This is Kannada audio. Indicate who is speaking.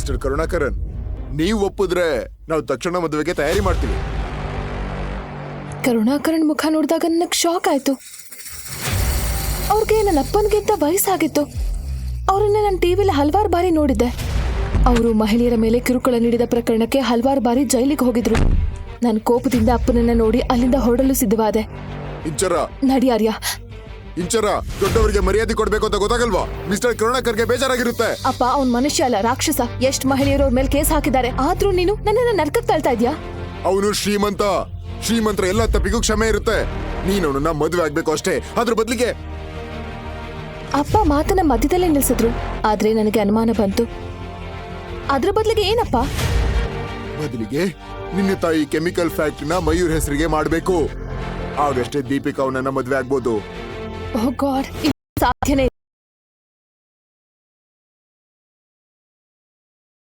Speaker 1: ಮಿಸ್ಟರ್ ಕರುಣಾಕರನ್, ನೀವು ಒಪ್ಪಿದ್ರೆ ನಾವು ತಕ್ಷಣ ಮದುವೆಗೆ ತಯಾರಿ ಮಾಡ್ತೀವಿ.
Speaker 2: ಕರುಣಾಕರನ್ ಮುಖ ನೋಡಿದಾಗ ನನಗೆ ಶಾಕ್ ಆಯ್ತು. ಅವ್ರಿಗೆ ನನ್ನ ಅಪ್ಪನಿಗಿಂತ ವಯಸ್ಸಾಗಿತ್ತು. ಅವರನ್ನ ನಾನು ಟಿವಿಲಿ ಹಲವಾರು ಬಾರಿ ನೋಡಿದ್ದೆ. ಅವರು ಮಹಿಳೆಯರ ಮೇಲೆ ಕಿರುಕುಳ ನೀಡಿದ ಪ್ರಕರಣಕ್ಕೆ ಹಲವಾರು ಬಾರಿ ಜೈಲಿಗೆ ಹೋಗಿದ್ರು. ನಾನು ಕೋಪದಿಂದ ಅಪ್ಪನನ್ನ ನೋಡಿ ಅಲ್ಲಿಂದ ಹೊರಡಲು ಸಿದ್ಧವಾದೆ.
Speaker 1: ಇಂಚರ
Speaker 2: ನಡಿ ಆರ್ಯ.
Speaker 1: ಇಂಚರ, ದೊಡ್ಡವರಿಗೆ ಮರ್ಯಾದೆ ಕೊಡ್ಬೇಕು ಅಂತ ಗೊತ್ತಾಗಲ್ವಾ? ಮಿಸ್ಟರ್ ಕರುಣಾಕರ್ಗೆ ಬೇಜಾರಾಗಿರುತ್ತೆ.
Speaker 2: ಅಪ್ಪ, ಅವ್ನ್ ಮನುಷ್ಯ ಅಲ್ಲ, ರಾಕ್ಷಸ. ಎಷ್ಟ್ ಮಹಿಳೆಯರು ಅವ್ರ ಮೇಲೆ ಕೇಸ್ ಹಾಕಿದ್ದಾರೆ. ಆದ್ರೂ ನೀನು ನನ್ನನ್ನ ನರ್ಕಕ್ಕೆ ತಳ್ತಾ ಇದ್ಯಾ?
Speaker 1: ಅವನು ಶ್ರೀಮಂತರ ಎಲ್ಲ ತಪ್ಪಿಗೂ ಕ್ಷಮೆ ಇರುತ್ತೆ. ನೀನು ಅವನನ್ನ ಮದುವೆ ಆಗ್ಬೇಕು ಅಷ್ಟೇ. ಅದ್ರ ಬದಲಿಗೆ
Speaker 2: ಅಪ್ಪ ಮಾತನ್ನ ಮಧ್ಯದಲ್ಲೇ ನಿಲ್ಸಿದ್ರು. ಆದ್ರೆ ನನಗೆ ಅನುಮಾನ ಬಂತು. ಅದ್ರ ಬದಲಿಗೆ ಏನಪ್ಪ?
Speaker 1: ಬದಲಿಗೆ ನಿನ್ನ ತಾಯಿ ಕೆಮಿಕಲ್ ಫ್ಯಾಕ್ಟ್ರಿನ ಮಯೂರ್ ಹೆಸರಿಗೆ ಮಾಡ್ಬೇಕು. ಆಗಷ್ಟೇ ದೀಪಿಕಾ ಅವನನ್ನ ಮದುವೆ ಆಗ್ಬೋದು.
Speaker 2: ಓ ಗಾಡ್, ಸಾಧ್ಯನೇ